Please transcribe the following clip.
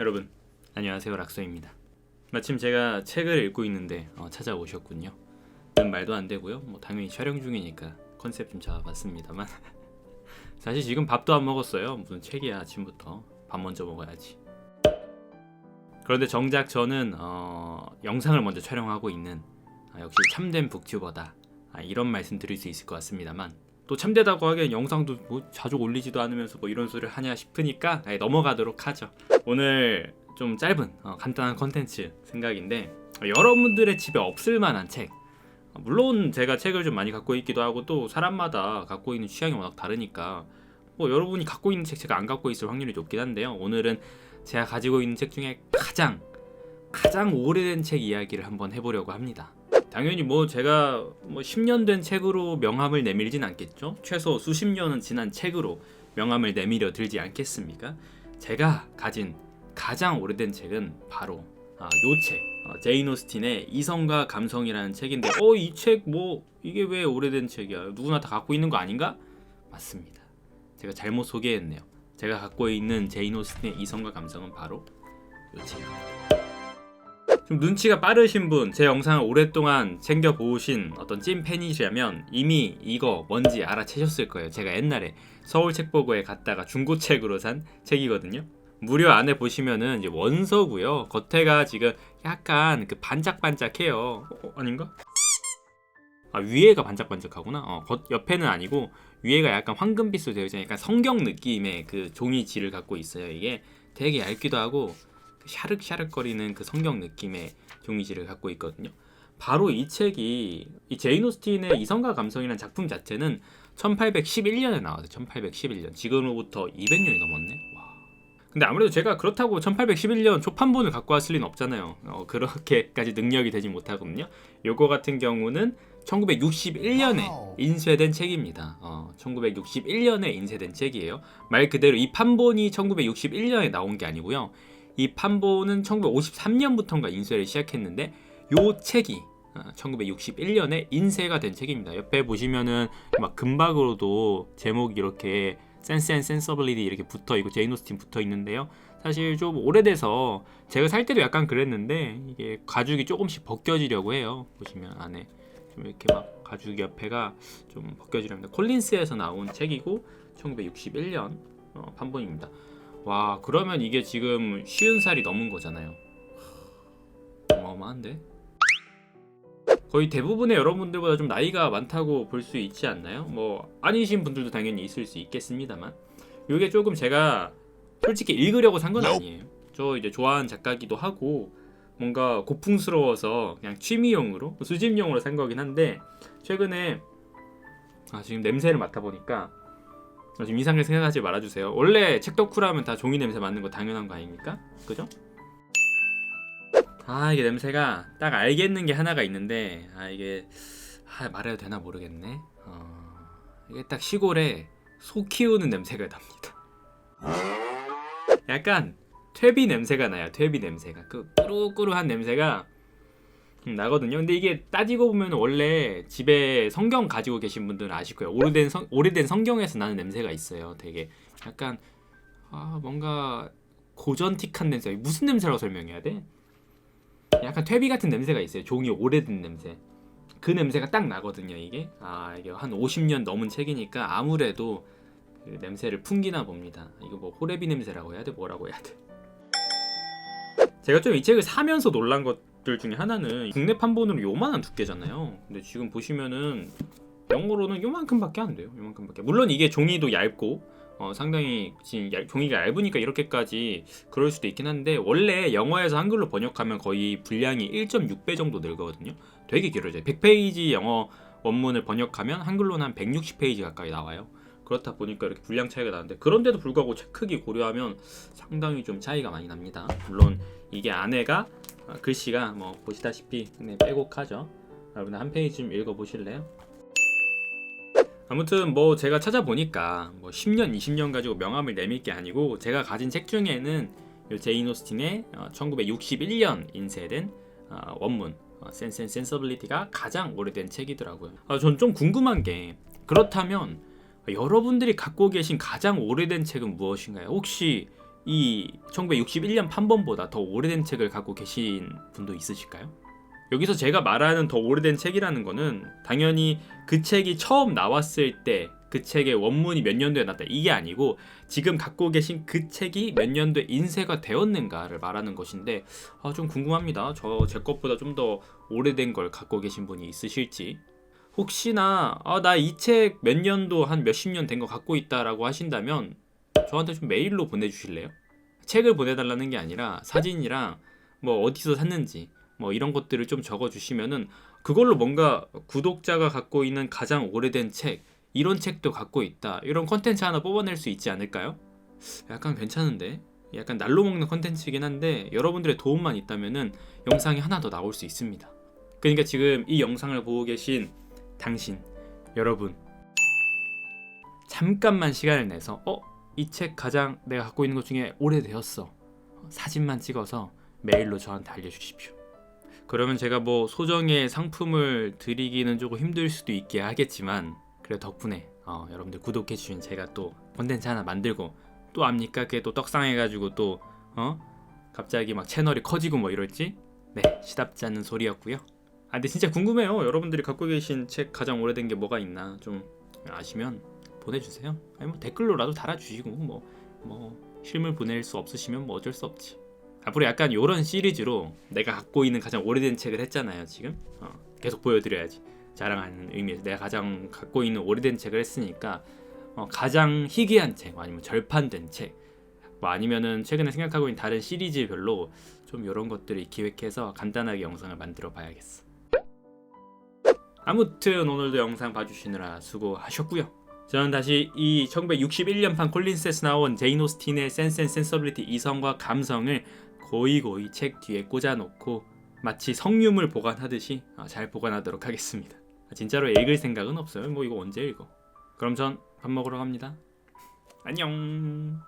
여러분 안녕하세요, 락서입니다. 마침 제가 책을 읽고 있는데 찾아오셨군요. 말도 안 되고요. 당연히 촬영 중이니까 컨셉 좀 잡아봤습니다만 사실 지금 밥도 안 먹었어요. 무슨 책이야, 아침부터 밥 먼저 먹어야지. 그런데 정작 저는 영상을 먼저 촬영하고 있는 역시 참된 북튜버다, 이런 말씀 드릴 수 있을 것 같습니다만, 또 참되다고 하기엔 영상도 자주 올리지도 않으면서 이런 소리를 하냐 싶으니까 넘어가도록 하죠. 오늘 좀 짧은 간단한 컨텐츠 생각인데, 여러분들의 집에 없을 만한 책, 물론 제가 책을 좀 많이 갖고 있기도 하고 또 사람마다 갖고 있는 취향이 워낙 다르니까 여러분이 갖고 있는 책 제가 안 갖고 있을 확률이 높긴 한데요. 오늘은 제가 가지고 있는 책 중에 가장 오래된 책 이야기를 한번 해보려고 합니다. 당연히 제가 10년 된 책으로 명함을 내밀진 않겠죠. 최소 수십 년은 지난 책으로 명함을 내밀어 들지 않겠습니까? 제가 가진 가장 오래된 책은 바로 요 책, 제인 오스틴의 이성과 감성이라는 책인데, 이 책 이게 왜 오래된 책이야? 누구나 다 갖고 있는 거 아닌가? 맞습니다. 제가 잘못 소개했네요. 제가 갖고 있는 제인 오스틴의 이성과 감성은 바로 요 책. 좀 눈치가 빠르신 분, 제 영상을 오랫동안 챙겨보신 어떤 찐팬이시라면 이미 이거 뭔지 알아채셨을 거예요. 제가 옛날에 서울책보고에 갔다가 중고책으로 산 책이거든요. 무료 안에 보시면은 이제 원서고요. 겉에가 지금 약간 반짝반짝해요. 아닌가? 위에가 반짝반짝하구나. 옆에는 아니고 위에가 약간 황금빛으로 되어 있잖아요. 약간 성경 느낌의 그 종이질을 갖고 있어요. 이게 되게 얇기도 하고 샤륵샤륵거리는 그 성경 느낌의 종이질을 갖고 있거든요. 바로 이 책이, 이 제인 오스틴의 이성과 감성이라는 작품 자체는 1811년에 나왔어요. 1811년. 지금으로부터 200년이 넘었네. 와. 근데 아무래도 제가 그렇다고 1811년 초판본을 갖고 왔을 리는 없잖아요. 그렇게까지 능력이 되지 못하거든요. 요거 같은 경우는 1961년에 인쇄된 책입니다. 1961년에 인쇄된 책이에요. 말 그대로 이 판본이 1961년에 나온 게 아니고요. 이 판본은 1953년부터인가 인쇄를 시작했는데, 요 책이 1961년에 인쇄가 된 책입니다. 옆에 보시면은 막 금박으로도 제목이 이렇게 센스 앤 센서빌리티 이렇게 붙어있고 제인 오스틴 붙어있는데요. 사실 좀 오래돼서 제가 살 때도 약간 그랬는데 이게 가죽이 조금씩 벗겨지려고 해요. 보시면 안에 좀 이렇게 막 가죽 옆에가 좀 벗겨지려 합니다. 콜린스에서 나온 책이고 1961년 판본입니다. 와, 그러면 이게 지금 50살이 넘은 거잖아요. 어마어마한데? 거의 대부분의 여러분들보다 좀 나이가 많다고 볼 수 있지 않나요? 아니신 분들도 당연히 있을 수 있겠습니다만, 이게 조금 제가 솔직히 읽으려고 산 건 아니에요. 저 이제 좋아하는 작가기도 하고 뭔가 고풍스러워서 그냥 취미용으로, 수집용으로 산 거긴 한데, 최근에 지금 냄새를 맡아보니까 지금 이상하게 생각하지 말아주세요. 원래 책 덕후라면 다 종이 냄새 맡는 거 당연한 거 아닙니까? 그죠? 이게 냄새가 딱 알겠는 게 하나가 있는데, 이게 말해도 되나 모르겠네. 이게 딱 시골에 소 키우는 냄새가 납니다. 약간 퇴비 냄새가 나요. 퇴비 냄새가, 그 꾸루꾸루한 냄새가 나거든요. 근데 이게 따지고 보면 원래 집에 성경 가지고 계신 분들은 아실 거예요. 오래된 성경에서 나는 냄새가 있어요. 되게 약간 뭔가 고전틱한 냄새. 무슨 냄새라고 설명해야 돼? 약간 퇴비 같은 냄새가 있어요. 종이 오래된 냄새. 그 냄새가 딱 나거든요. 이게 이게 한 50년 넘은 책이니까 아무래도 그 냄새를 풍기나 봅니다. 이거 호레비 냄새라고 해야 돼? 뭐라고 해야 돼? 제가 좀 이 책을 사면서 놀란 것들 중에 하나는 국내 판본으로 요만한 두께잖아요. 근데 지금 보시면은 영어로는 요만큼밖에 안 돼요. 요만큼밖에. 물론 이게 종이도 얇고 상당히 종이가 얇으니까 이렇게까지 그럴 수도 있긴 한데, 원래 영어에서 한글로 번역하면 거의 분량이 1.6배 정도 늘거든요. 되게 길어져요. 100페이지 영어 원문을 번역하면 한글로는 한 160페이지 가까이 나와요. 그렇다 보니까 이렇게 분량 차이가 나는데, 그런데도 불구하고 책 크기 고려하면 상당히 좀 차이가 많이 납니다. 물론 이게 안에가 글씨가 보시다시피 빼곡하죠. 여러분 한 페이지 좀 읽어보실래요? 아무튼 제가 찾아보니까 10년, 20년 가지고 명함을 내밀 게 아니고, 제가 가진 책 중에는 요 제인 오스틴의 1961년 인쇄된 원문 센스 앤 센서빌리티가 가장 오래된 책이더라고요. 전 좀 궁금한 게, 그렇다면 여러분들이 갖고 계신 가장 오래된 책은 무엇인가요? 혹시 이 1961년 판본보다 더 오래된 책을 갖고 계신 분도 있으실까요? 여기서 제가 말하는 더 오래된 책이라는 거는 당연히 그 책이 처음 나왔을 때 그 책의 원문이 몇 년도에 나왔다 이게 아니고 지금 갖고 계신 그 책이 몇 년도에 인쇄가 되었는가를 말하는 것인데 좀 궁금합니다. 제 것보다 좀 더 오래된 걸 갖고 계신 분이 있으실지. 혹시나 나 이 책 몇 년도 한 몇십 년 된 거 갖고 있다라고 하신다면 저한테 좀 메일로 보내주실래요? 책을 보내달라는 게 아니라 사진이랑 뭐 어디서 샀는지 뭐 이런 것들을 좀 적어주시면은 그걸로 뭔가 구독자가 갖고 있는 가장 오래된 책 이런 책도 갖고 있다 이런 컨텐츠 하나 뽑아낼 수 있지 않을까요? 약간 괜찮은데? 약간 날로 먹는 컨텐츠이긴 한데 여러분들의 도움만 있다면은 영상이 하나 더 나올 수 있습니다. 그러니까 지금 이 영상을 보고 계신 당신 여러분 잠깐만 시간을 내서 이 책 가장 내가 갖고 있는 것 중에 오래되었어 사진만 찍어서 메일로 저한테 알려주십시오. 그러면 제가 뭐 소정의 상품을 드리기는 조금 힘들 수도 있게 하겠지만 그래 덕분에 여러분들 구독해주신 제가 또 콘텐츠 하나 만들고 또 압니까? 그게 또 떡상해가지고 또 갑자기 막 채널이 커지고 뭐 이럴지 네 시답지 않는 소리였고요. 근데 진짜 궁금해요. 여러분들이 갖고 계신 책 가장 오래된 게 뭐가 있나 좀 아시면 보내주세요. 아니 뭐 댓글로라도 달아주시고 뭐 실물 보낼 수 없으시면 뭐 어쩔 수 없지. 앞으로 약간 요런 시리즈로 내가 갖고 있는 가장 오래된 책을 했잖아요. 지금 계속 보여드려야지. 자랑하는 의미에서 내가 가장 갖고 있는 오래된 책을 했으니까 가장 희귀한 책 아니면 절판된 책 뭐 아니면은 최근에 생각하고 있는 다른 시리즈별로 좀 이런 것들을 기획해서 간단하게 영상을 만들어 봐야겠어. 아무튼 오늘도 영상 봐주시느라 수고하셨고요. 저는 다시 이 1961년판 콜린스에서 나온 제인 오스틴의 센스 앤 센서빌리티 이성과 감성을 고이고이 책 뒤에 꽂아놓고 마치 성유물 보관하듯이 잘 보관하도록 하겠습니다. 진짜로 읽을 생각은 없어요. 뭐 이거 언제 읽어? 그럼 전 밥 먹으러 갑니다. 안녕.